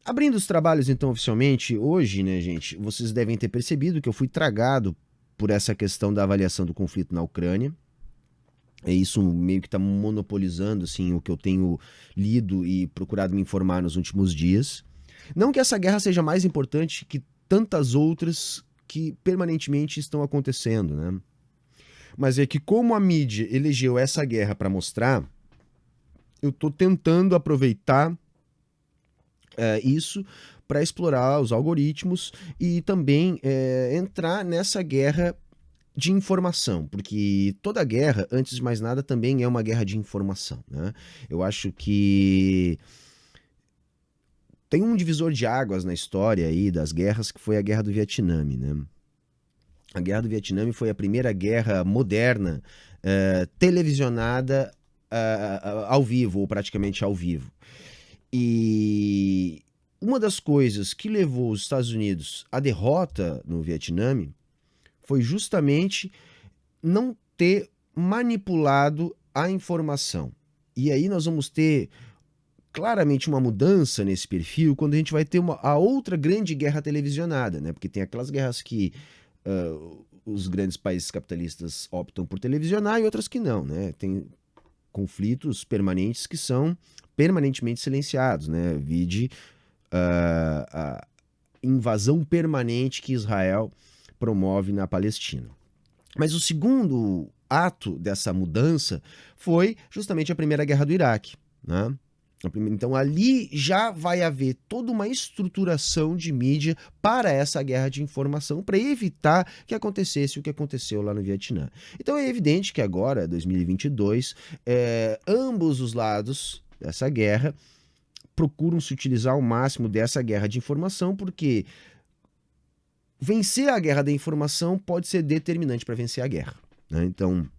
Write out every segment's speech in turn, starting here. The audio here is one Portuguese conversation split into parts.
Abrindo os trabalhos, então, oficialmente, hoje, né, gente, vocês devem ter percebido que eu fui tragado por essa questão da avaliação do conflito na Ucrânia. Isso meio que está monopolizando, assim, o que eu tenho lido e procurado me informar nos últimos dias. Não que essa guerra seja mais importante que tantas outras que permanentemente estão acontecendo, né? Mas é que como a mídia elegeu essa guerra para mostrar, eu estou tentando aproveitar isso para explorar os algoritmos e também entrar nessa guerra de informação, porque toda guerra, antes de mais nada, também é uma guerra de informação, né? Eu acho que tem um divisor de águas na história aí das guerras que foi a Guerra do Vietnã, né? A Guerra do Vietnã foi a primeira guerra moderna televisionada ao vivo, ou praticamente ao vivo. E uma das coisas que levou os Estados Unidos à derrota no Vietnã foi justamente não ter manipulado a informação. E aí nós vamos ter claramente uma mudança nesse perfil quando a gente vai ter a outra grande guerra televisionada, né? Porque tem aquelas guerras que os grandes países capitalistas optam por televisionar e outras que não, né? Tem conflitos permanentes que são permanentemente silenciados, né? Vide a invasão permanente que Israel promove na Palestina. Mas o segundo ato dessa mudança foi justamente a Primeira Guerra do Iraque, né? Então ali já vai haver toda uma estruturação de mídia para essa guerra de informação, para evitar que acontecesse o que aconteceu lá no Vietnã. Então é evidente que agora, 2022, ambos os lados dessa guerra procuram se utilizar ao máximo dessa guerra de informação, porque vencer a guerra da informação pode ser determinante para vencer a guerra, né? Então,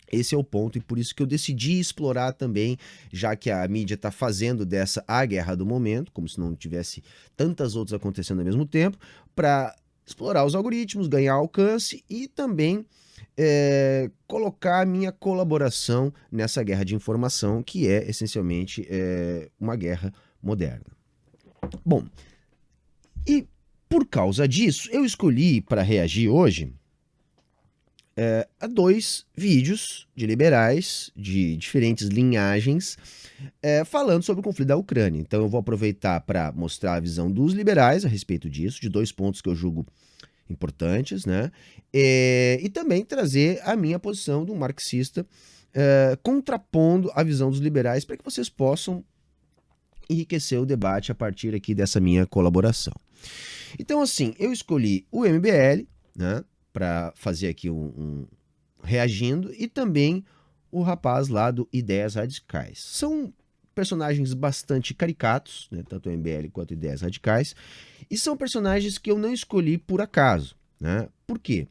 esse é o ponto, e por isso que eu decidi explorar também, já que a mídia está fazendo dessa a guerra do momento, como se não tivesse tantas outras acontecendo ao mesmo tempo, para explorar os algoritmos, ganhar alcance e também colocar a minha colaboração nessa guerra de informação, que é essencialmente uma guerra moderna. Bom, e por causa disso, eu escolhi para reagir hoje a dois vídeos de liberais de diferentes linhagens falando sobre o conflito da Ucrânia. Então eu vou aproveitar para mostrar a visão dos liberais a respeito disso, de dois pontos que eu julgo importantes, né? E também trazer a minha posição do marxista contrapondo a visão dos liberais para que vocês possam enriquecer o debate a partir aqui dessa minha colaboração. Então, assim, eu escolhi o MBL, né, para fazer aqui reagindo, e também o rapaz lá do Ideias Radicais. São personagens bastante caricatos, né, tanto o MBL quanto Ideias Radicais, e são personagens que eu não escolhi por acaso, né? Por quê?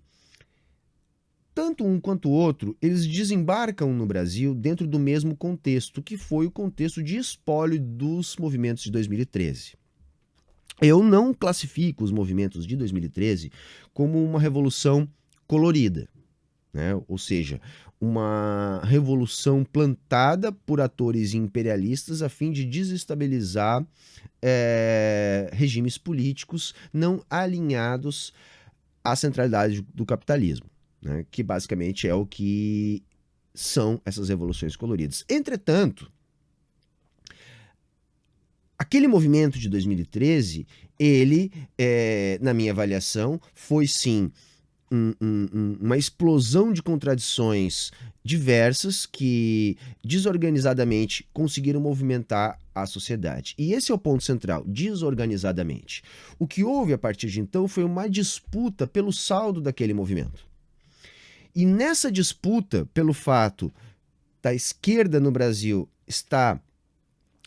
Tanto um quanto o outro, eles desembarcam no Brasil dentro do mesmo contexto, que foi o contexto de espólio dos movimentos de 2013. Eu não classifico os movimentos de 2013 como uma revolução colorida, né? Ou seja, uma revolução plantada por atores imperialistas a fim de desestabilizar regimes políticos não alinhados à centralidade do capitalismo, né? Que basicamente é o que são essas revoluções coloridas. Entretanto, aquele movimento de 2013, ele, na minha avaliação, foi sim uma explosão de contradições diversas que desorganizadamente conseguiram movimentar a sociedade. E esse é o ponto central, desorganizadamente. O que houve a partir de então foi uma disputa pelo saldo daquele movimento. E nessa disputa, pelo fato da esquerda no Brasil estar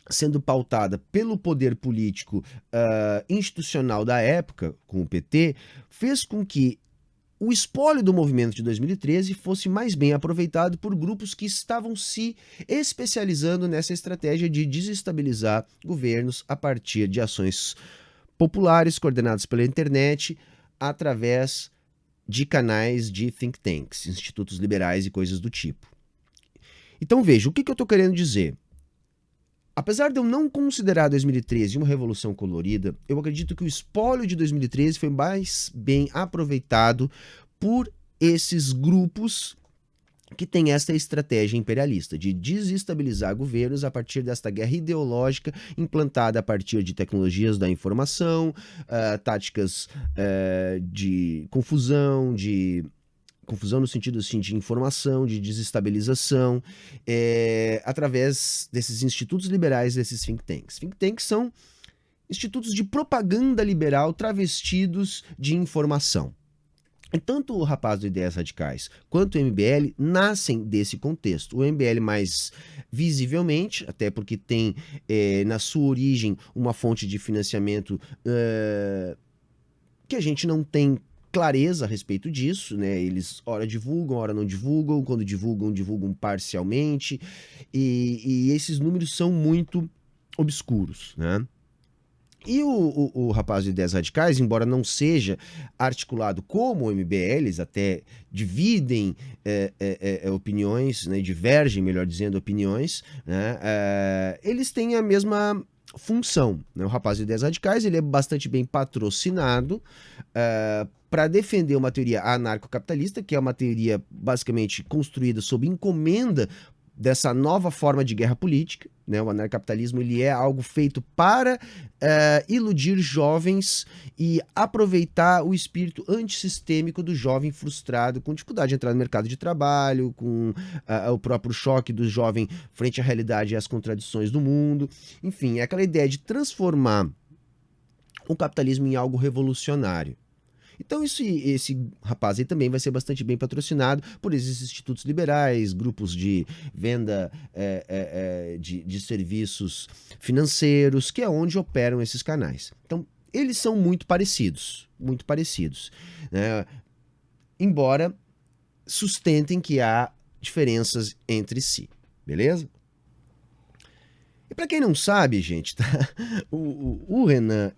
sendo pautada pelo poder político institucional da época, com o PT, fez com que o espólio do movimento de 2013 fosse mais bem aproveitado por grupos que estavam se especializando nessa estratégia de desestabilizar governos a partir de ações populares coordenadas pela internet, através de canais de think tanks, institutos liberais e coisas do tipo. Então veja, o que eu estou querendo dizer? Apesar de eu não considerar 2013 uma revolução colorida, eu acredito que o espólio de 2013 foi mais bem aproveitado por esses grupos que têm essa estratégia imperialista de desestabilizar governos a partir desta guerra ideológica implantada a partir de tecnologias da informação, táticas de confusão no sentido assim, de informação, de desestabilização, através desses institutos liberais, desses think tanks. Think tanks são institutos de propaganda liberal travestidos de informação. E tanto o Rapaz do Ideias Radicais quanto o MBL nascem desse contexto. O MBL mais visivelmente, até porque tem na sua origem uma fonte de financiamento que a gente não tem clareza a respeito disso, né? Eles ora divulgam, ora não divulgam, quando divulgam, divulgam parcialmente, e esses números são muito obscuros, né? E o Rapaz de Ideias Radicais, embora não seja articulado como o MBL, eles até dividem opiniões, né, divergem, melhor dizendo, opiniões, né, eles têm a mesma função, né? O Rapaz de Ideias Radicais ele é bastante bem patrocinado para defender uma teoria anarcocapitalista, que é uma teoria basicamente construída sob encomenda dessa nova forma de guerra política, né? O anarcapitalismo ele é algo feito para iludir jovens e aproveitar o espírito antissistêmico do jovem frustrado, com dificuldade de entrar no mercado de trabalho, com o próprio choque do jovem frente à realidade e às contradições do mundo. Enfim, é aquela ideia de transformar o capitalismo em algo revolucionário. Então esse rapaz aí também vai ser bastante bem patrocinado por esses institutos liberais, grupos de venda de serviços financeiros, que é onde operam esses canais. Então eles são muito parecidos, né? Embora sustentem que há diferenças entre si, beleza? E para quem não sabe, gente, tá? O Renan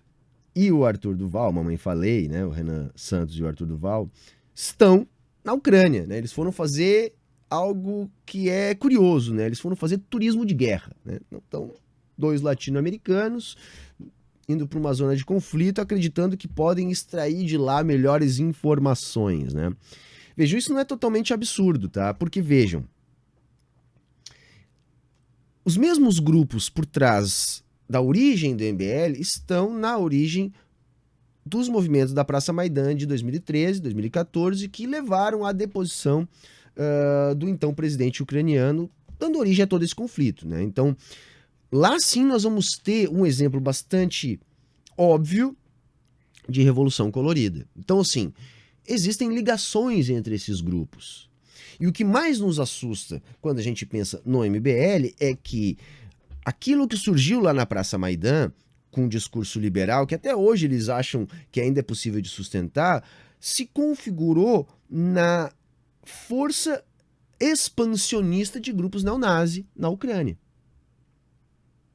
e o Arthur Duval, mamãe falei, né? O Renan Santos e o Arthur Duval estão na Ucrânia, né? Eles foram fazer algo que é curioso, né? Eles foram fazer turismo de guerra, né? Então, dois latino-americanos indo para uma zona de conflito, acreditando que podem extrair de lá melhores informações, né? Vejam, isso não é totalmente absurdo, tá? Porque vejam, os mesmos grupos por trás da origem do MBL estão na origem dos movimentos da Praça Maidan de 2013, 2014, que levaram à deposição do então presidente ucraniano, dando origem a todo esse conflito, né? Então, lá sim nós vamos ter um exemplo bastante óbvio de revolução colorida. Então, assim, existem ligações entre esses grupos. E o que mais nos assusta quando a gente pensa no MBL é que aquilo que surgiu lá na Praça Maidan, com um discurso liberal, que até hoje eles acham que ainda é possível de sustentar, se configurou na força expansionista de grupos neonazi na Ucrânia.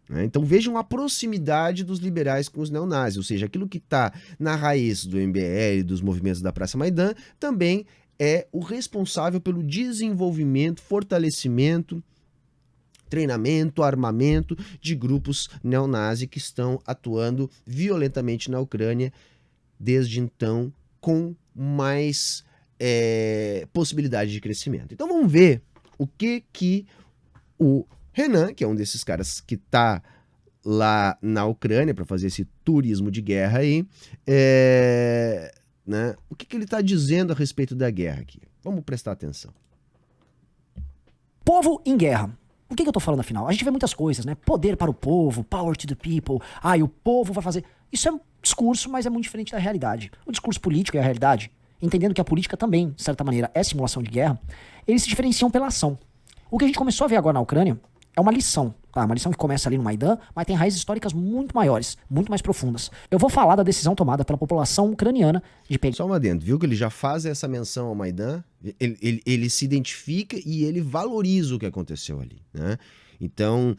Então vejam a proximidade dos liberais com os neonazis, ou seja, aquilo que está na raiz do MBL, dos movimentos da Praça Maidan, também é o responsável pelo desenvolvimento, fortalecimento, treinamento, armamento de grupos neonazi que estão atuando violentamente na Ucrânia desde então, com mais possibilidade de crescimento. Então vamos ver o que o Renan, que é um desses caras que está lá na Ucrânia para fazer esse turismo de guerra aí, né? O que ele está dizendo a respeito da guerra aqui? Vamos prestar atenção. Povo em guerra. O que eu tô falando afinal? A gente vê muitas coisas, né? Poder para o povo, power to the people. E o povo vai fazer... Isso é um discurso, mas é muito diferente da realidade. O discurso político é a realidade, entendendo que a política também, de certa maneira, é simulação de guerra, eles se diferenciam pela ação. O que a gente começou a ver agora na Ucrânia é uma lição, tá? Uma lição que começa ali no Maidan, mas tem raízes históricas muito maiores, muito mais profundas. Eu vou falar da decisão tomada pela população ucraniana de pegar... Só uma adendo, viu que ele já faz essa menção ao Maidan, ele se identifica e ele valoriza o que aconteceu ali, né? Então,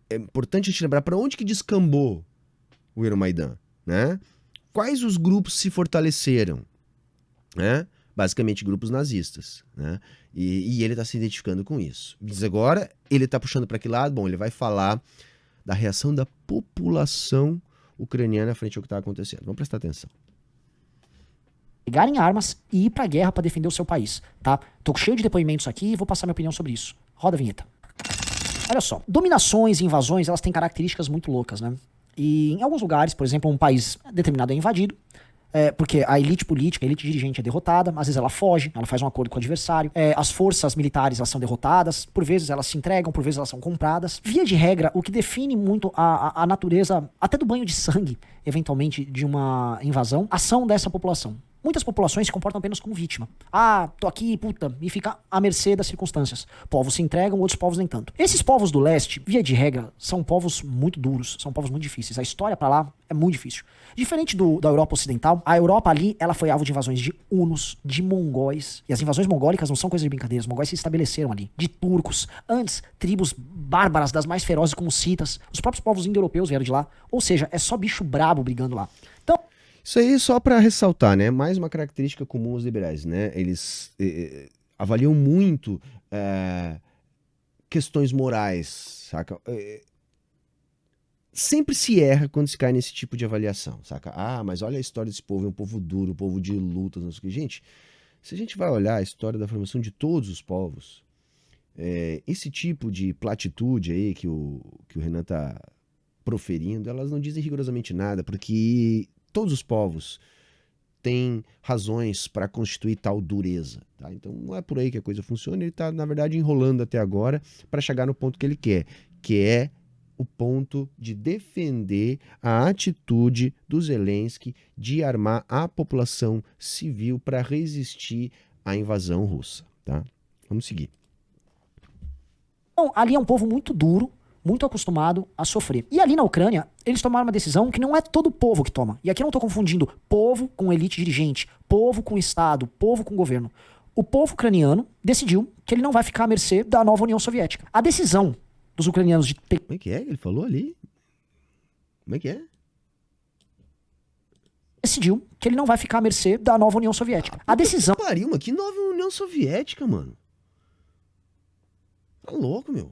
é importante a gente lembrar para onde que descambou o Euromaidan, né? Quais os grupos se fortaleceram, né? basicamente grupos nazistas, né? E ele está se identificando com isso. Mas agora ele está puxando para que lado? Bom, ele vai falar da reação da população ucraniana frente ao que está acontecendo. Vamos prestar atenção. Pegarem armas e ir pra guerra pra defender o seu país, tá? Tô cheio de depoimentos aqui e vou passar minha opinião sobre isso. Roda a vinheta. Olha só, dominações e invasões, elas têm características muito loucas, né? E em alguns lugares, por exemplo, um país determinado é invadido, porque a elite política, a elite dirigente é derrotada, às vezes ela foge, ela faz um acordo com o adversário, as forças militares elas são derrotadas, por vezes elas se entregam, por vezes elas são compradas. Via de regra, o que define muito a natureza, até do banho de sangue, eventualmente, de uma invasão, a ação dessa população. Muitas populações se comportam apenas como vítima. Ah, tô aqui, puta, e fica à mercê das circunstâncias. Povos se entregam, outros povos nem tanto. Esses povos do leste, via de regra, são povos muito duros, são povos muito difíceis. A história pra lá é muito difícil. Diferente da Europa Ocidental, a Europa ali, ela foi alvo de invasões de hunos, de mongóis. E as invasões mongólicas não são coisa de brincadeira, os mongóis se estabeleceram ali. De turcos, antes, tribos bárbaras das mais ferozes como os citas. Os próprios povos indo-europeus vieram de lá. Ou seja, é só bicho brabo brigando lá. Então, isso aí só para ressaltar, né? Mais uma característica comum aos liberais, né? Eles avaliam muito questões morais, saca? Sempre se erra quando se cai nesse tipo de avaliação, saca? Ah, mas olha a história desse povo, é um povo duro, um povo de lutas, não sei o que. Gente, se a gente vai olhar a história da formação de todos os povos, esse tipo de platitude aí que o Renan tá proferindo, elas não dizem rigorosamente nada, porque todos os povos têm razões para constituir tal dureza, tá? Então não é por aí que a coisa funciona, ele está, na verdade, enrolando até agora para chegar no ponto que ele quer, que é o ponto de defender a atitude do Zelensky de armar a população civil para resistir à invasão russa, tá? Vamos seguir. Bom, ali é um povo muito duro, muito acostumado a sofrer. E ali na Ucrânia, eles tomaram uma decisão que não é todo o povo que toma. E aqui eu não tô confundindo povo com elite dirigente, povo com Estado, povo com governo. O povo ucraniano decidiu que ele não vai ficar à mercê da nova União Soviética. A decisão dos ucranianos de... Como é que é? Ele falou ali? Como é que é? Decidiu que ele não vai ficar à mercê da nova União Soviética. A decisão... Pariu, mas que nova União Soviética, mano? Tá louco, meu.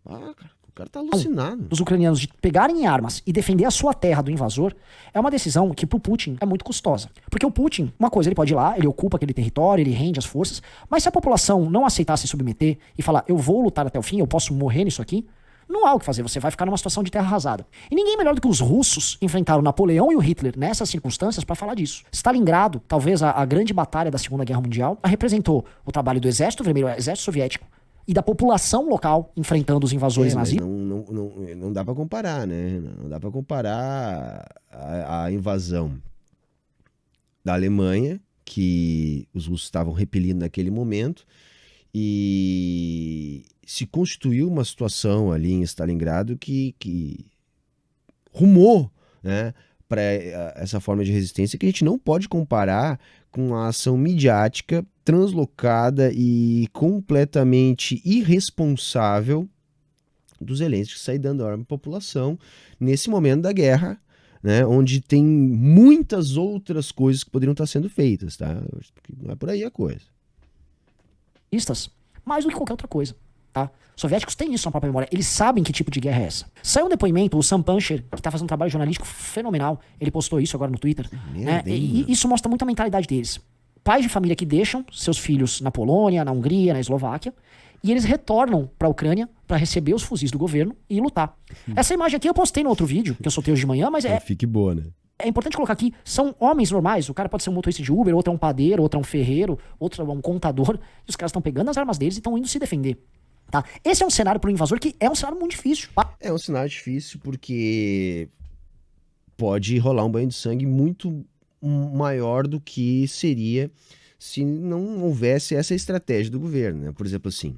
Ah, cara, o cara tá alucinado. Dos ucranianos de pegarem armas e defender a sua terra do invasor é uma decisão que pro Putin é muito custosa. Porque o Putin, uma coisa, ele pode ir lá, ele ocupa aquele território, ele rende as forças, mas se a população não aceitar se submeter e falar, eu vou lutar até o fim, eu posso morrer nisso aqui, não há o que fazer, você vai ficar numa situação de terra arrasada. E ninguém melhor do que os russos enfrentaram Napoleão e o Hitler nessas circunstâncias para falar disso. Stalingrado, talvez a grande batalha da Segunda Guerra Mundial, representou o trabalho do Exército Vermelho, o Exército Soviético, e da população local enfrentando os invasores nazistas. Não dá pra comparar, né? Não dá pra comparar a invasão da Alemanha, que os russos estavam repelindo naquele momento, e se constituiu uma situação ali em Stalingrado que rumou, né, para essa forma de resistência que a gente não pode comparar com a ação midiática translocada e completamente irresponsável dos Zelensky sair dando arma à população nesse momento da guerra, né, onde tem muitas outras coisas que poderiam estar sendo feitas, tá? Não é por aí a coisa. Mais do que qualquer outra coisa, tá? Os soviéticos têm isso na própria memória, eles sabem que tipo de guerra é essa. Saiu um depoimento, o Sam Puncher, que tá fazendo um trabalho jornalístico fenomenal, ele postou isso agora no Twitter, né? E isso mostra muito a mentalidade deles. Pais de família que deixam seus filhos na Polônia, na Hungria, na Eslováquia, e eles retornam pra Ucrânia pra receber os fuzis do governo e lutar. Essa imagem aqui eu postei no outro vídeo, que eu soltei hoje de manhã, mas Fique boa, né? É importante colocar aqui, são homens normais, o cara pode ser um motorista de Uber, outro é um padeiro, outro é um ferreiro, outro é um contador, e os caras estão pegando as armas deles e estão indo se defender. Tá? Esse é um cenário pro invasor que é um cenário muito difícil. É um cenário difícil porque pode rolar um banho de sangue muito maior do que seria se não houvesse essa estratégia do governo, né? Por exemplo, assim,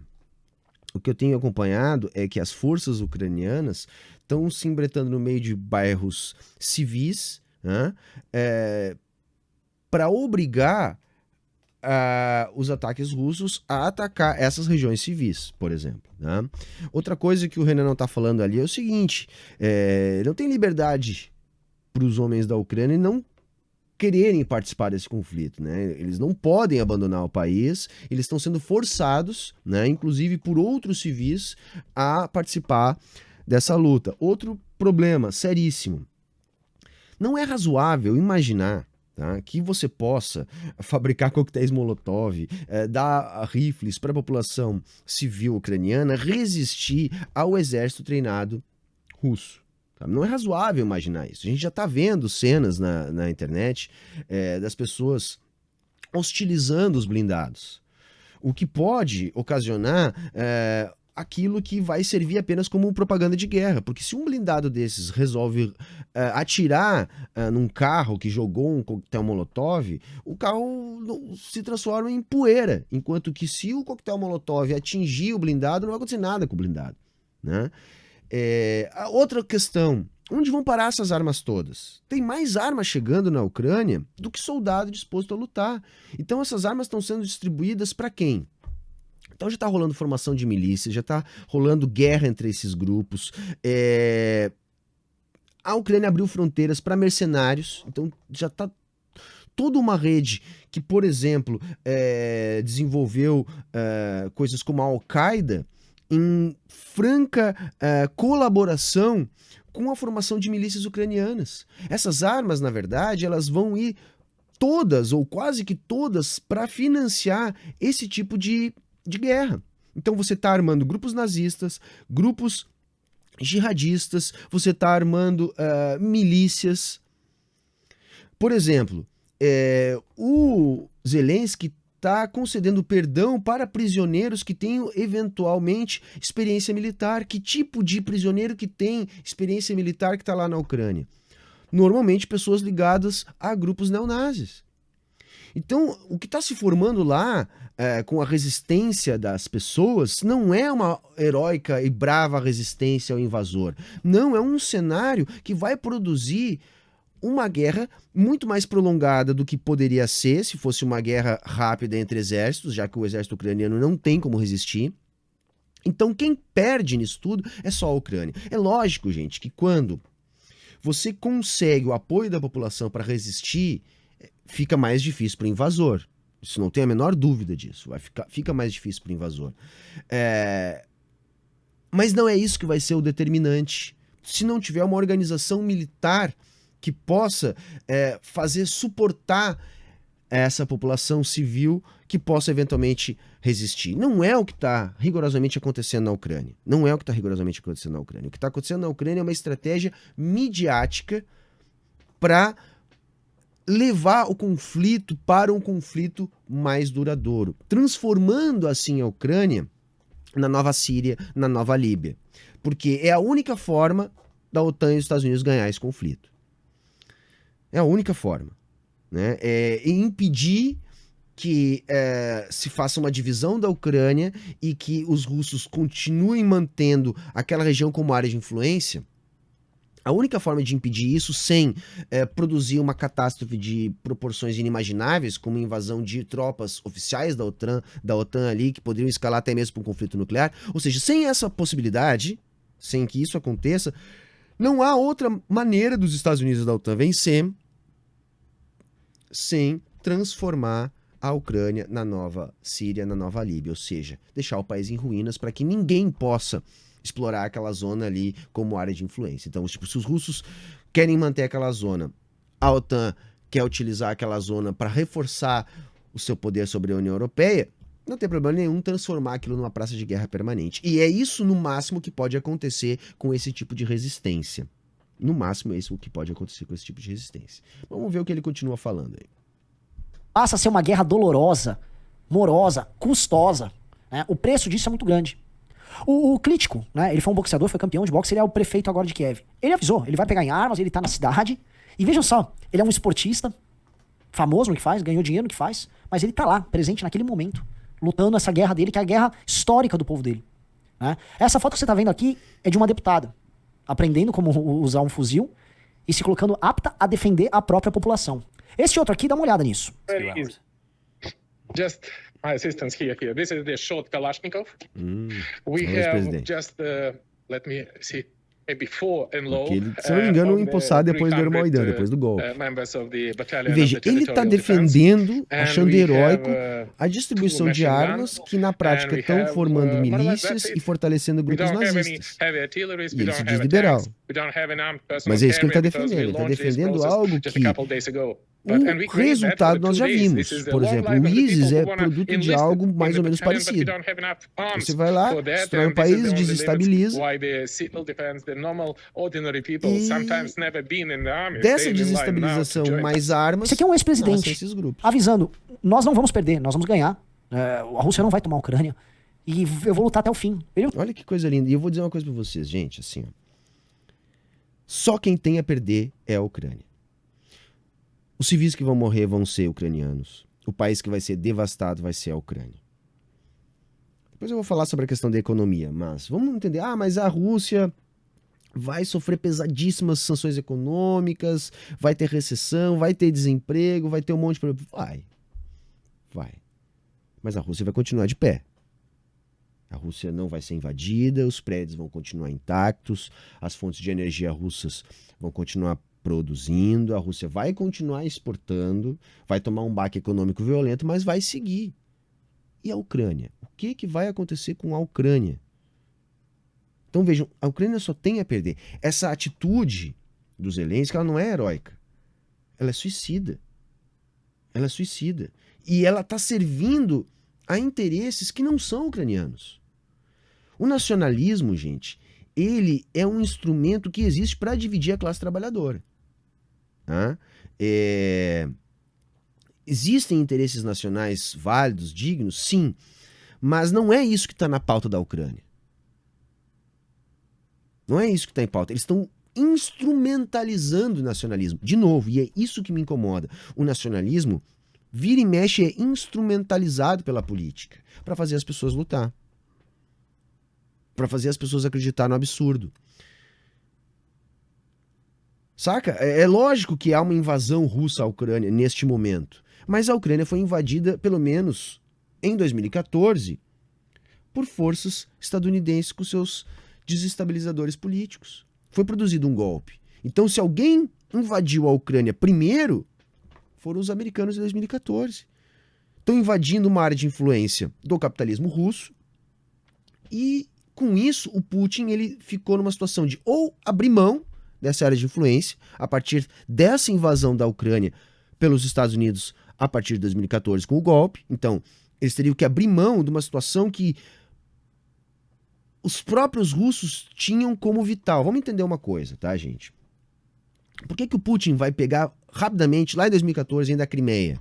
o que eu tenho acompanhado é que as forças ucranianas estão se embretando no meio de bairros civis, né, para obrigar os ataques russos a atacar essas regiões civis, por exemplo, né? Outra coisa que o Renan não está falando ali é o seguinte, não tem liberdade para os homens da Ucrânia não quererem participar desse conflito, né? Eles não podem abandonar o país, eles estão sendo forçados, né, inclusive por outros civis, a participar dessa luta. Outro problema seríssimo. Não é razoável imaginar, tá, que você possa fabricar coquetéis Molotov, dar rifles para a população civil ucraniana resistir ao exército treinado russo. Tá? Não é razoável imaginar isso. A gente já está vendo cenas na internet das pessoas hostilizando os blindados, o que pode ocasionar aquilo que vai servir apenas como propaganda de guerra, porque se um blindado desses resolve atirar num carro que jogou um coquetel Molotov, o carro se transforma em poeira, enquanto que se o coquetel Molotov atingir o blindado, não vai acontecer nada com o blindado, né? A outra questão, onde vão parar essas armas todas? Tem mais armas chegando na Ucrânia do que soldado disposto a lutar. Então essas armas estão sendo distribuídas para quem? Então já está rolando formação de milícias, já está rolando guerra entre esses grupos. A Ucrânia abriu fronteiras para mercenários, então já está toda uma rede que, por exemplo, desenvolveu coisas como a Al-Qaeda em franca colaboração com a formação de milícias ucranianas. Essas armas, na verdade, elas vão ir todas, ou quase que todas, para financiar esse tipo de guerra. Então você está armando grupos nazistas, grupos jihadistas, você está armando milícias. Por exemplo, o Zelensky está concedendo perdão para prisioneiros que tenham eventualmente experiência militar. Que tipo de prisioneiro que tem experiência militar que está lá na Ucrânia? Normalmente pessoas ligadas a grupos neonazis. Então, o que está se formando lá com a resistência das pessoas não é uma heróica e brava resistência ao invasor. Não, é um cenário que vai produzir uma guerra muito mais prolongada do que poderia ser se fosse uma guerra rápida entre exércitos, já que o exército ucraniano não tem como resistir. Então, quem perde nisso tudo é só a Ucrânia. É lógico, gente, que quando você consegue o apoio da população para resistir, fica mais difícil para o invasor. Isso não tem a menor dúvida disso. Fica mais difícil para o invasor. Mas não é isso que vai ser o determinante. Se não tiver uma organização militar que possa suportar essa população civil que possa eventualmente resistir. Não é o que está rigorosamente acontecendo na Ucrânia. Não é o que está rigorosamente acontecendo na Ucrânia. O que está acontecendo na Ucrânia é uma estratégia midiática para levar o conflito para um conflito mais duradouro, transformando assim a Ucrânia na nova Síria, na nova Líbia. Porque é a única forma da OTAN e dos Estados Unidos ganhar esse conflito. É a única forma, né? E impedir que se faça uma divisão da Ucrânia e que os russos continuem mantendo aquela região como área de influência. A única forma de impedir isso sem produzir uma catástrofe de proporções inimagináveis, como a invasão de tropas oficiais da OTAN ali, que poderiam escalar até mesmo para um conflito nuclear. Ou seja, sem essa possibilidade, sem que isso aconteça, não há outra maneira dos Estados Unidos e da OTAN vencer sem transformar a Ucrânia na nova Síria, na nova Líbia. Ou seja, deixar o país em ruínas para que ninguém possa explorar aquela zona ali como área de influência. Então, tipo, se os russos querem manter aquela zona, a OTAN quer utilizar aquela zona para reforçar o seu poder sobre a União Europeia, não tem problema nenhum transformar aquilo numa praça de guerra permanente. E é isso, no máximo, que pode acontecer com esse tipo de resistência. No máximo, é isso que pode acontecer com esse tipo de resistência. Vamos ver o que ele continua falando aí. Passa a ser uma guerra dolorosa, morosa, custosa, né? O preço disso é muito grande. O Klitschko, né, ele foi um boxeador, foi campeão de boxe, ele é o prefeito agora de Kiev. Ele avisou, ele vai pegar em armas, ele tá na cidade. E vejam só, ele é um esportista, famoso no que faz, ganhou dinheiro no que faz, mas ele tá lá, presente naquele momento, lutando essa guerra dele, que é a guerra histórica do povo dele. Né? Essa foto que você tá vendo aqui é de uma deputada, aprendendo como usar um fuzil e se colocando apta a defender a própria população. Esse outro aqui, dá uma olhada nisso. Just my assistants here. This is the short Kalashnikov. We have just, let me see. Porque ele, se eu não me engano, empossado depois do Euromaidan, depois do golpe. E veja, ele está defendendo, achando heróico, a distribuição de armas que na prática estão formando milícias e fortalecendo grupos nazistas. E ele se diz liberal. Mas é isso que ele está defendendo. Ele está defendendo algo que o resultado nós já vimos. Por exemplo, o ISIS é produto de algo mais ou menos parecido. Você vai lá, destrói um país, desestabiliza. E dessa desestabilização mais armas, esse aqui é um ex-presidente avisando, nós não vamos perder, nós vamos ganhar. A Rússia não vai tomar a Ucrânia. E eu vou lutar até o fim. Olha que coisa linda. E eu vou dizer uma coisa pra vocês, gente, assim, ó. Só quem tem a perder é a Ucrânia. Os civis que vão morrer vão ser ucranianos. O país que vai ser devastado vai ser a Ucrânia. Depois eu vou falar sobre a questão da economia, mas vamos entender. Mas a Rússia vai sofrer pesadíssimas sanções econômicas, vai ter recessão, vai ter desemprego, vai ter um monte de problema. Vai. Mas a Rússia vai continuar de pé. A Rússia não vai ser invadida, os prédios vão continuar intactos, as fontes de energia russas vão continuar produzindo, a Rússia vai continuar exportando, vai tomar um baque econômico violento, mas vai seguir. E a Ucrânia? O que vai acontecer com a Ucrânia? Então vejam, a Ucrânia só tem a perder. Essa atitude do Zelensky, ela não é heróica. Ela é suicida. Ela é suicida. E ela está servindo a interesses que não são ucranianos. O nacionalismo, gente, ele é um instrumento que existe para dividir a classe trabalhadora. Existem interesses nacionais válidos, dignos? Sim. Mas não é isso que está na pauta da Ucrânia. Não é isso que está em pauta. Eles estão instrumentalizando o nacionalismo. De novo, e é isso que me incomoda. O nacionalismo, vira e mexe, é instrumentalizado pela política para fazer as pessoas lutar. Para fazer as pessoas acreditar no absurdo. Saca? É lógico que há uma invasão russa à Ucrânia neste momento. Mas a Ucrânia foi invadida, pelo menos em 2014, por forças estadunidenses com seus desestabilizadores políticos. Foi produzido um golpe. Então, se alguém invadiu a Ucrânia primeiro, foram os americanos em 2014. Estão invadindo uma área de influência do capitalismo russo e, com isso, o Putin ele ficou numa situação de ou abrir mão dessa área de influência a partir dessa invasão da Ucrânia pelos Estados Unidos a partir de 2014 com o golpe. Então, eles teriam que abrir mão de uma situação que os próprios russos tinham como vital. Vamos entender uma coisa, tá, gente? Por que o Putin vai pegar rapidamente, lá em 2014, ainda a Crimeia?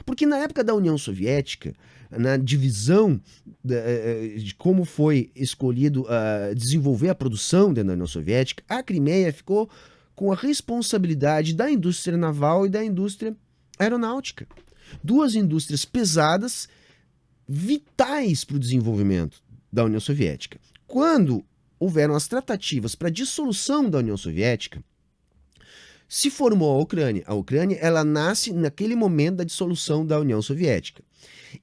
Porque na época da União Soviética, na divisão de como foi escolhido desenvolver a produção dentro da União Soviética, a Crimeia ficou com a responsabilidade da indústria naval e da indústria aeronáutica. Duas indústrias pesadas, vitais para o desenvolvimento da União Soviética. Quando houveram as tratativas para a dissolução da União Soviética, se formou a Ucrânia. A Ucrânia, ela nasce naquele momento da dissolução da União Soviética.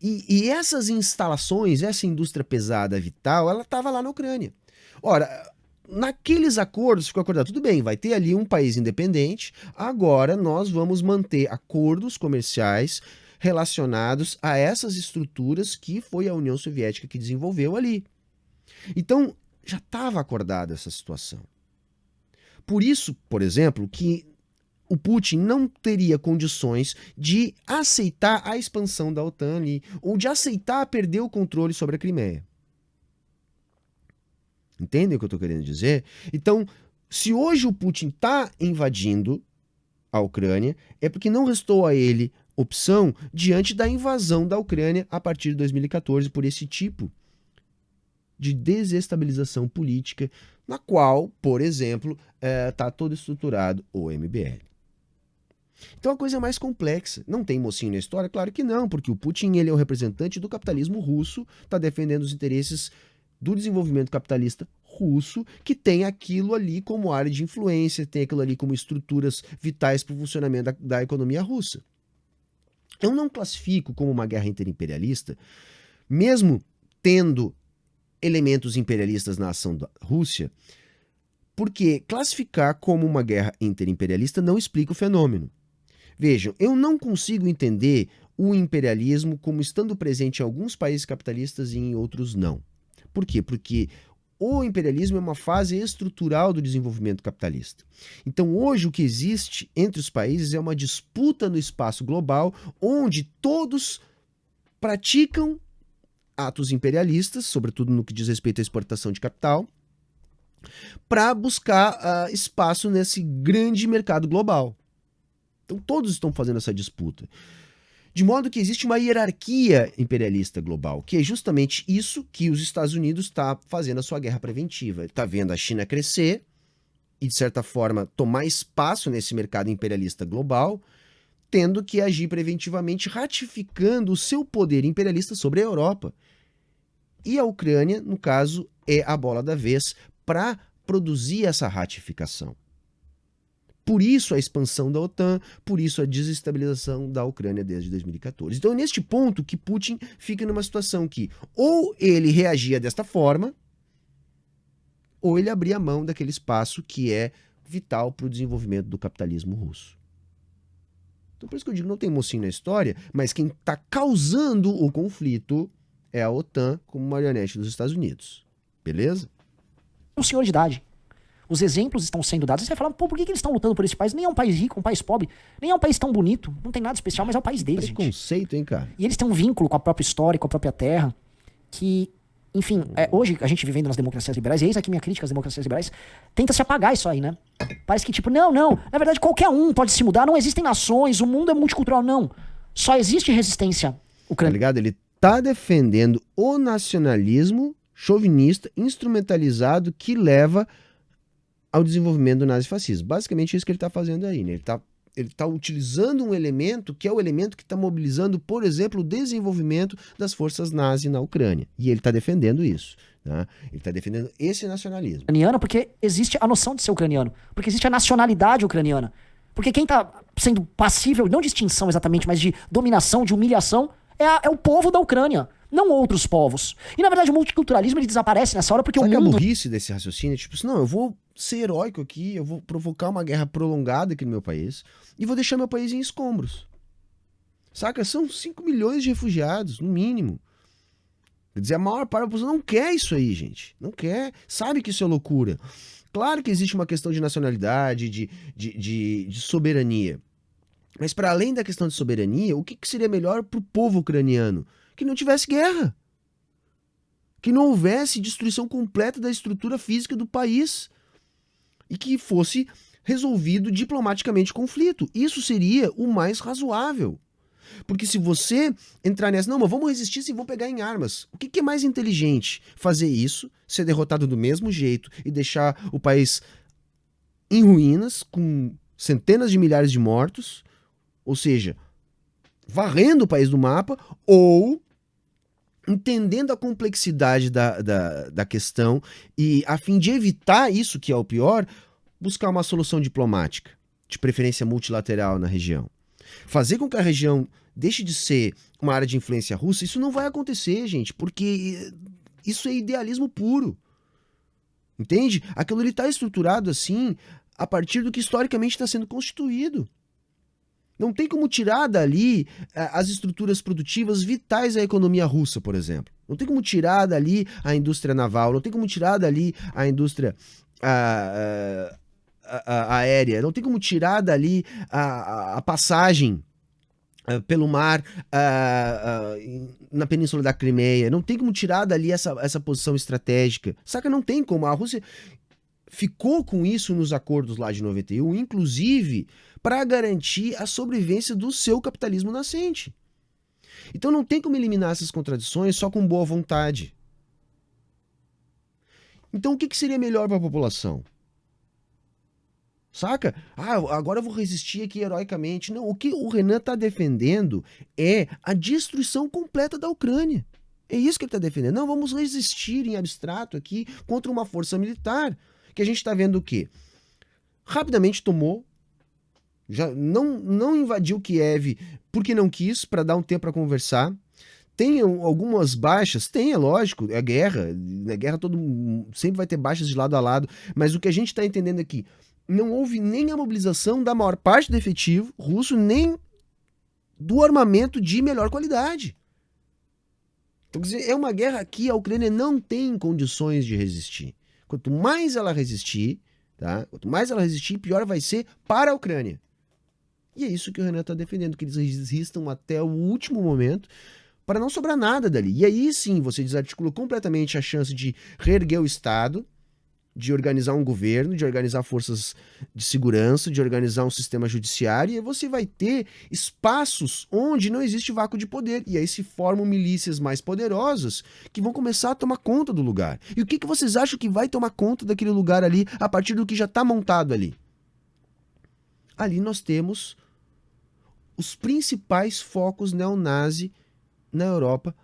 E essas instalações, essa indústria pesada vital, ela estava lá na Ucrânia. Ora, naqueles acordos ficou acordado, tudo bem, vai ter ali um país independente, agora nós vamos manter acordos comerciais relacionados a essas estruturas que foi a União Soviética que desenvolveu ali. Então, já estava acordada essa situação. Por isso, por exemplo, que o Putin não teria condições de aceitar a expansão da OTAN ali, ou de aceitar perder o controle sobre a Crimeia. Entendem o que eu estou querendo dizer? Então, se hoje o Putin está invadindo a Ucrânia, é porque não restou a ele opção diante da invasão da Ucrânia a partir de 2014 por esse tipo de desestabilização política, na qual, por exemplo, está todo estruturado o MBL. Então a coisa é mais complexa. Não tem mocinho na história? Claro que não, porque o Putin ele é o representante do capitalismo russo, está defendendo os interesses do desenvolvimento capitalista russo, que tem aquilo ali como área de influência, tem aquilo ali como estruturas vitais para o funcionamento da economia russa. Eu não classifico como uma guerra interimperialista, mesmo tendo elementos imperialistas na ação da Rússia, Porque classificar como uma guerra interimperialista não explica o fenômeno. Vejam, eu não consigo entender o imperialismo como estando presente em alguns países capitalistas e em outros não. Por quê? Porque o imperialismo é uma fase estrutural do desenvolvimento capitalista. Então, hoje, o que existe entre os países é uma disputa no espaço global, onde todos praticam atos imperialistas, sobretudo no que diz respeito à exportação de capital, para buscar espaço nesse grande mercado global. Então, todos estão fazendo essa disputa. De modo que existe uma hierarquia imperialista global, que é justamente isso que os Estados Unidos está fazendo a sua guerra preventiva. Ele está vendo a China crescer e, de certa forma, tomar espaço nesse mercado imperialista global, tendo que agir preventivamente, ratificando o seu poder imperialista sobre a Europa. E a Ucrânia, no caso, é a bola da vez para produzir essa ratificação. Por isso a expansão da OTAN, por isso a desestabilização da Ucrânia desde 2014. Então é neste ponto que Putin fica numa situação que ou ele reagia desta forma, ou ele abria mão daquele espaço que é vital para o desenvolvimento do capitalismo russo. Então por isso que eu digo, não tem mocinho na história, mas quem está causando o conflito é a OTAN como marionete dos Estados Unidos. Beleza? Um senhor de idade. Os exemplos estão sendo dados. Você vai falar, pô, por que eles estão lutando por esse país? Nem é um país rico, um país pobre. Nem é um país tão bonito. Não tem nada especial, mas é o país deles, gente. Preconceito, hein, cara? E eles têm um vínculo com a própria história, com a própria terra, que, enfim, hoje a gente vivendo nas democracias liberais, e eis aqui minha crítica às democracias liberais, tenta se apagar isso aí, né? Parece que tipo, não, na verdade qualquer um pode se mudar, não existem nações, o mundo é multicultural, não. Só existe resistência Tá ucraniana. ligado? Ele tá defendendo o nacionalismo chauvinista instrumentalizado que leva ao desenvolvimento do nazifascismo. Basicamente isso que ele está fazendo aí, né? Ele tá utilizando um elemento que é o elemento que está mobilizando, por exemplo, o desenvolvimento das forças nazi na Ucrânia. E ele está defendendo isso. Né? Ele está defendendo esse nacionalismo. Ucraniana, porque existe a noção de ser ucraniano. Porque existe a nacionalidade ucraniana. Porque quem está sendo passível, não de extinção exatamente, mas de dominação, de humilhação, é o povo da Ucrânia, não outros povos. E na verdade o multiculturalismo ele desaparece nessa hora porque Sabe o mundo... a burrice desse raciocínio? Tipo assim, não, eu vou ser heróico aqui, eu vou provocar uma guerra prolongada aqui no meu país e vou deixar meu país em escombros. Saca? São 5 milhões de refugiados, no mínimo. Quer dizer, a maior parte da população não quer isso aí, gente. Não quer. Sabe que isso é loucura. Claro que existe uma questão de nacionalidade, de soberania. Mas para além da questão de soberania, o que seria melhor para o povo ucraniano? Que não tivesse guerra. Que não houvesse destruição completa da estrutura física do país. E que fosse resolvido diplomaticamente o conflito. Isso seria o mais razoável. Porque se você entrar nessa, não, mas vamos resistir sim, vamos pegar em armas. O que é mais inteligente? Fazer isso, ser derrotado do mesmo jeito e deixar o país em ruínas, com centenas de milhares de mortos, ou seja, varrendo o país do mapa, ou entendendo a complexidade da questão e, a fim de evitar isso, que é o pior, buscar uma solução diplomática, de preferência multilateral na região. Fazer com que a região deixe de ser uma área de influência russa, isso não vai acontecer, gente, porque isso é idealismo puro. Entende? Aquilo ali está estruturado assim a partir do que historicamente está sendo constituído. Não tem como tirar dali as estruturas produtivas vitais à economia russa, por exemplo. Não tem como tirar dali a indústria naval, não tem como tirar dali a indústria aérea, não tem como tirar dali a passagem pelo mar na Península da Crimeia, não tem como tirar dali essa posição estratégica. Saca? Não tem como. A Rússia ficou com isso nos acordos lá de 91, inclusive para garantir a sobrevivência do seu capitalismo nascente. Então não tem como eliminar essas contradições só com boa vontade. Então o que seria melhor para a população? Saca? Agora eu vou resistir aqui heroicamente. Não, o que o Renan está defendendo é a destruição completa da Ucrânia. É isso que ele está defendendo. Não, vamos resistir em abstrato aqui contra uma força militar. Que a gente está vendo o quê? Rapidamente tomou, já não invadiu Kiev porque não quis, para dar um tempo para conversar. Tem algumas baixas, tem, é lógico, é guerra. Na guerra sempre vai ter baixas de lado a lado, mas o que a gente está entendendo aqui, não houve nem a mobilização da maior parte do efetivo russo, nem do armamento de melhor qualidade. Então, quer dizer, é uma guerra que a Ucrânia não tem condições de resistir. Quanto mais ela resistir, tá? Quanto mais ela resistir, pior vai ser para a Ucrânia. E é isso que o Renan está defendendo, que eles resistam até o último momento, para não sobrar nada dali. E aí sim, você desarticula completamente a chance de reerguer o Estado, de organizar um governo, de organizar forças de segurança, de organizar um sistema judiciário, e aí você vai ter espaços onde não existe vácuo de poder. E aí se formam milícias mais poderosas que vão começar a tomar conta do lugar. E o que vocês acham que vai tomar conta daquele lugar ali a partir do que já está montado ali? Ali nós temos os principais focos neonazi na Europa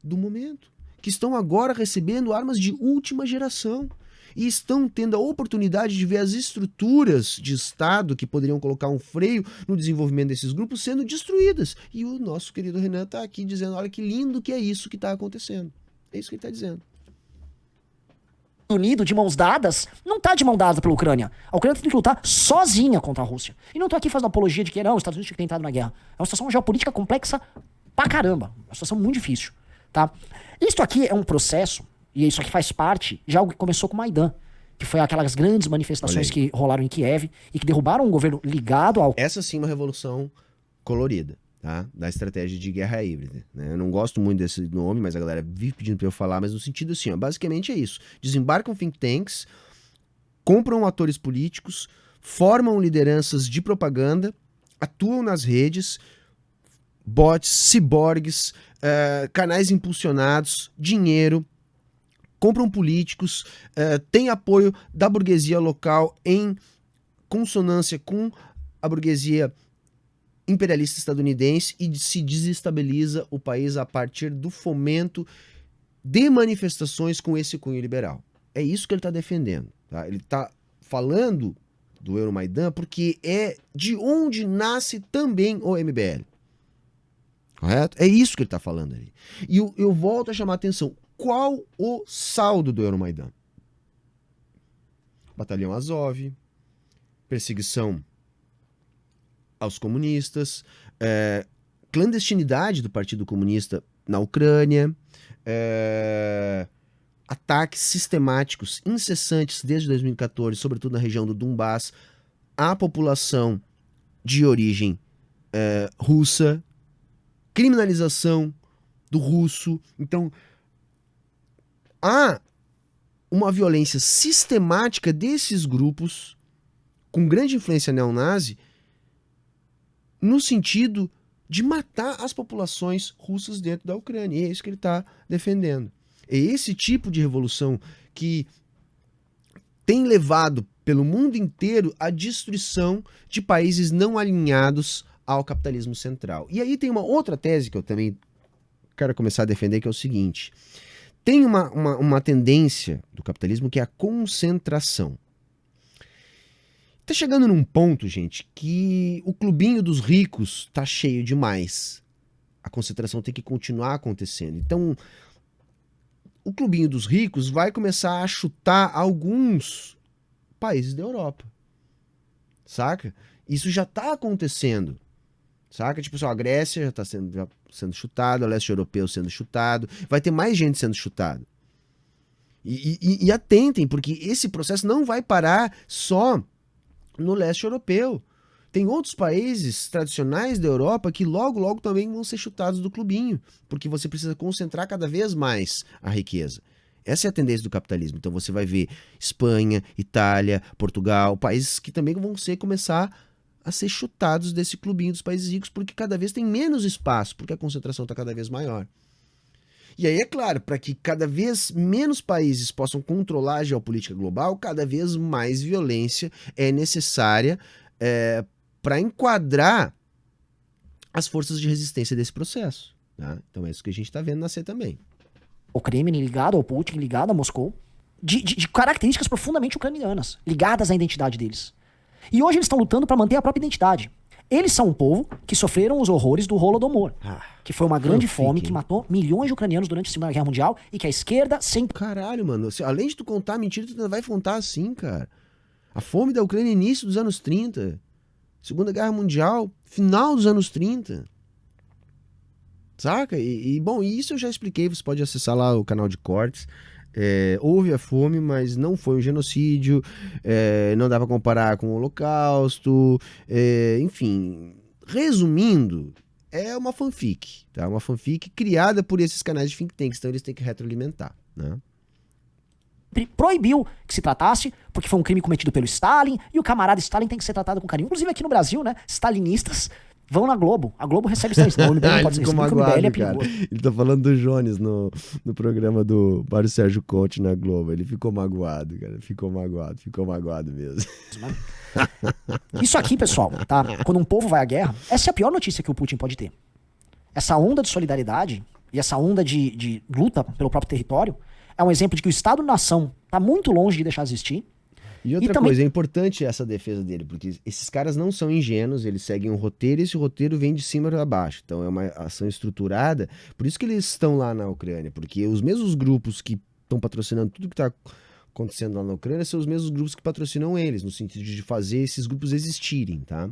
do momento, que estão agora recebendo armas de última geração e estão tendo a oportunidade de ver as estruturas de Estado que poderiam colocar um freio no desenvolvimento desses grupos sendo destruídas. E o nosso querido Renan está aqui dizendo, olha que lindo que é isso que está acontecendo. É isso que ele está dizendo. Unido, de mãos dadas, não tá de mão dada pela Ucrânia. A Ucrânia tem que lutar sozinha contra a Rússia. E não tô aqui fazendo apologia de que não, os Estados Unidos tinham que ter entrado na guerra. É uma situação geopolítica complexa pra caramba. Uma situação muito difícil, tá? Isto aqui é um processo, e isso aqui faz parte de algo que começou com o Maidan, que foi aquelas grandes manifestações que rolaram em Kiev e que derrubaram um governo ligado ao... Essa sim é uma revolução colorida, tá? Da estratégia de guerra híbrida, né? Eu não gosto muito desse nome, mas a galera vive pedindo pra eu falar, mas no sentido assim, ó, basicamente é isso. Desembarcam think tanks, compram atores políticos, formam lideranças de propaganda, atuam nas redes, bots, ciborgues, canais impulsionados, dinheiro, compram políticos, têm apoio da burguesia local em consonância com a burguesia imperialista estadunidense e se desestabiliza o país a partir do fomento de manifestações com esse cunho liberal. É isso que ele está defendendo. Tá? Ele está falando do Euromaidan porque é de onde nasce também o MBL. Correto? É isso que ele está falando ali. E eu volto a chamar a atenção. Qual o saldo do Euromaidan? Batalhão Azov, perseguição aos comunistas, clandestinidade do Partido Comunista na Ucrânia, ataques sistemáticos, incessantes desde 2014, sobretudo na região do Donbass, à população de origem russa, criminalização do russo. Então, há uma violência sistemática desses grupos com grande influência neonazi no sentido de matar as populações russas dentro da Ucrânia. E é isso que ele está defendendo. É esse tipo de revolução que tem levado pelo mundo inteiro à destruição de países não alinhados ao capitalismo central. E aí tem uma outra tese que eu também quero começar a defender, que é o seguinte. Tem uma tendência do capitalismo que é a concentração. Tá chegando num ponto, gente, que o clubinho dos ricos tá cheio demais. A concentração tem que continuar acontecendo. Então, o clubinho dos ricos vai começar a chutar alguns países da Europa. Saca? Isso já tá acontecendo. Saca? Tipo, a Grécia já tá sendo chutada, o leste europeu sendo chutado, vai ter mais gente sendo chutada. E atentem, porque esse processo não vai parar só no leste europeu. Tem outros países tradicionais da Europa que logo, logo também vão ser chutados do clubinho, porque você precisa concentrar cada vez mais a riqueza. Essa é a tendência do capitalismo. Então você vai ver Espanha, Itália, Portugal, países que também vão começar a ser chutados desse clubinho dos países ricos, porque cada vez tem menos espaço, porque a concentração está cada vez maior. E aí, é claro, para que cada vez menos países possam controlar a geopolítica global, cada vez mais violência é necessária para enquadrar as forças de resistência desse processo. Tá? Então é isso que a gente está vendo nascer também. O Kremlin ligado ao Putin, ligado a Moscou, de características profundamente ucranianas, ligadas à identidade deles. E hoje eles estão lutando para manter a própria identidade. Eles são um povo que sofreram os horrores do Holodomor, que foi uma grande fanfic, fome que matou milhões de ucranianos durante a Segunda Guerra Mundial e que a esquerda sempre... Caralho, mano. Além de tu contar a mentira, tu ainda vai contar assim, cara. A fome da Ucrânia início dos anos 30. Segunda Guerra Mundial, final dos anos 30. Saca? Bom, isso eu já expliquei. Você pode acessar lá o canal de cortes. Houve a fome, mas não foi um genocídio. Não dá pra comparar com o Holocausto. Enfim, resumindo, é uma fanfic, tá? Uma fanfic criada por esses canais de think tanks. Então eles têm que retroalimentar, né? proibiu que se tratasse, porque foi um crime cometido pelo Stalin, e o camarada Stalin tem que ser tratado com carinho. Inclusive aqui no Brasil, né, stalinistas vão na Globo. A Globo recebe stalinistas. O MBL não pode ser recebido, porque o MBL é perigoso. Ele tá falando do Jones no programa do Mário Sérgio Conte na Globo. Ele ficou magoado, cara. Ficou magoado mesmo. Isso aqui, pessoal, tá? Quando um povo vai à guerra, essa é a pior notícia que o Putin pode ter. Essa onda de solidariedade e essa onda de luta pelo próprio território é um exemplo de que o Estado-nação tá muito longe de deixar de existir. E outra coisa, é importante essa defesa dele, porque esses caras não são ingênuos, eles seguem um roteiro e esse roteiro vem de cima para baixo. Então é uma ação estruturada. Por isso que eles estão lá na Ucrânia, porque os mesmos grupos que estão patrocinando tudo que está acontecendo lá na Ucrânia são os mesmos grupos que patrocinam eles, no sentido de fazer esses grupos existirem, tá?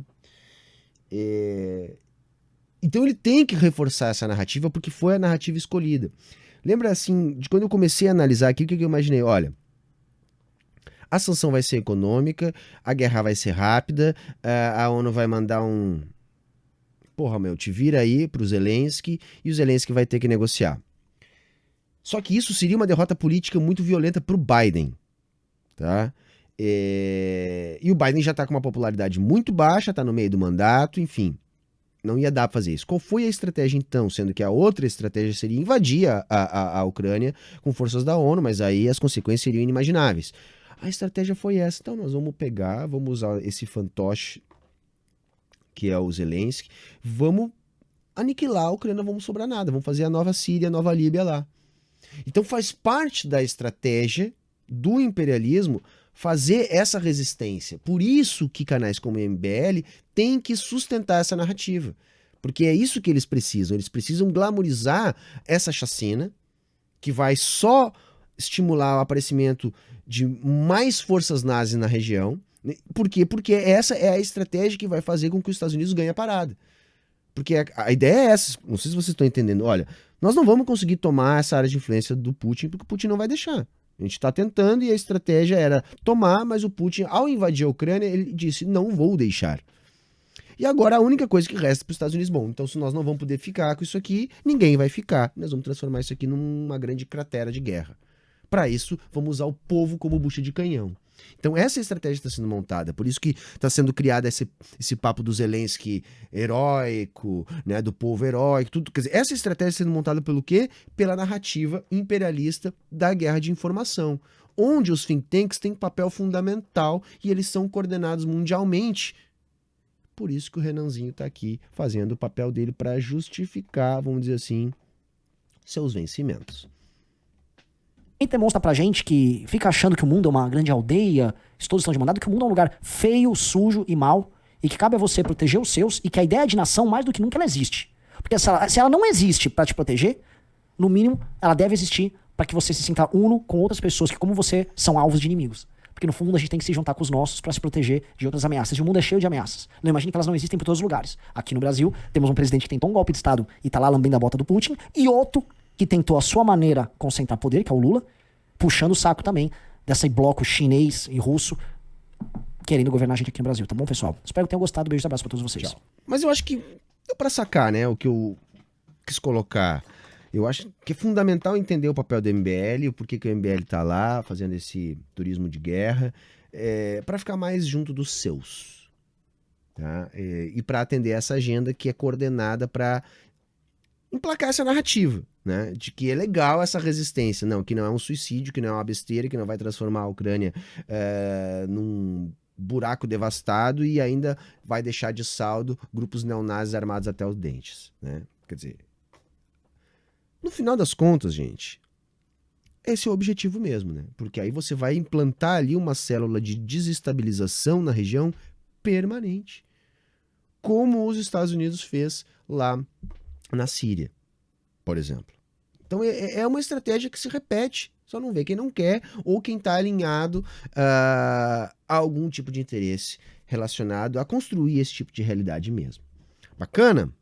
Então ele tem que reforçar essa narrativa porque foi a narrativa escolhida. Lembra assim, de quando eu comecei a analisar aqui, o que eu imaginei? Olha, a sanção vai ser econômica, a guerra vai ser rápida, a ONU vai mandar um... Porra, meu, te vira aí pro Zelensky e o Zelensky vai ter que negociar. Só que isso seria uma derrota política muito violenta pro Biden, tá? E o Biden já tá com uma popularidade muito baixa, tá no meio do mandato, enfim. Não ia dar pra fazer isso. Qual foi a estratégia então? Sendo que a outra estratégia seria invadir a Ucrânia com forças da ONU, mas aí as consequências seriam inimagináveis. A estratégia foi essa. Então nós vamos pegar, vamos usar esse fantoche, que é o Zelensky, vamos aniquilar a Ucrânia, não vamos sobrar nada, vamos fazer a nova Síria, a nova Líbia lá. Então faz parte da estratégia do imperialismo fazer essa resistência. Por isso que canais como o MBL têm que sustentar essa narrativa. Porque é isso que eles precisam. Eles precisam glamorizar essa chacina, que vai só estimular o aparecimento de mais forças nazis na região. Por quê? Porque essa é a estratégia que vai fazer com que os Estados Unidos ganhem a parada. Porque a ideia é essa. Não sei se vocês estão entendendo. Olha, nós não vamos conseguir tomar essa área de influência do Putin, porque o Putin não vai deixar. A gente está tentando e a estratégia era tomar, mas o Putin, ao invadir a Ucrânia, ele disse, não vou deixar. E agora a única coisa que resta para os Estados Unidos, bom, então se nós não vamos poder ficar com isso aqui, ninguém vai ficar. Nós vamos transformar isso aqui numa grande cratera de guerra. Para isso, vamos usar o povo como bucha de canhão. Então essa estratégia está sendo montada, por isso que está sendo criado esse papo do Zelensky heróico, né, do povo heróico, tudo. Quer dizer, essa estratégia está sendo montada pelo quê? Pela narrativa imperialista da guerra de informação, onde os think tanks têm papel fundamental e eles são coordenados mundialmente. Por isso que o Renanzinho está aqui fazendo o papel dele para justificar, vamos dizer assim, seus vencimentos. Quem demonstra pra gente que fica achando que o mundo é uma grande aldeia, todos estão de mandado, que o mundo é um lugar feio, sujo e mau, e que cabe a você proteger os seus, e que a ideia de nação, mais do que nunca, ela existe. Porque se ela não existe pra te proteger, no mínimo, ela deve existir pra que você se sinta uno com outras pessoas que, como você, são alvos de inimigos. Porque no fundo a gente tem que se juntar com os nossos pra se proteger de outras ameaças. E o mundo é cheio de ameaças. Não imagine que elas não existem por todos os lugares. Aqui no Brasil, temos um presidente que tentou um golpe de Estado e tá lá lambendo a bota do Putin, e outro que tentou a sua maneira concentrar poder, que é o Lula, puxando o saco também desse bloco chinês e russo querendo governar a gente aqui no Brasil, tá bom, pessoal? Espero que tenham gostado. Beijo e abraço pra todos vocês. Tchau. Mas eu acho que deu pra sacar, né, o que eu quis colocar. Eu acho que é fundamental entender o papel do MBL, o porquê que o MBL tá lá fazendo esse turismo de guerra, para ficar mais junto dos seus, tá? E para atender essa agenda que é coordenada para emplacar essa narrativa, né, de que é legal essa resistência, não, que não é um suicídio, que não é uma besteira, que não vai transformar a Ucrânia num buraco devastado e ainda vai deixar de saldo grupos neonazis armados até os dentes, né? Quer dizer, no final das contas, gente, esse é o objetivo mesmo, né? Porque aí você vai implantar ali uma célula de desestabilização na região permanente. como os Estados Unidos fez lá na Síria, por exemplo. Então é uma estratégia que se repete, só não vê quem não quer ou quem está alinhado a algum tipo de interesse relacionado a construir esse tipo de realidade mesmo. Bacana?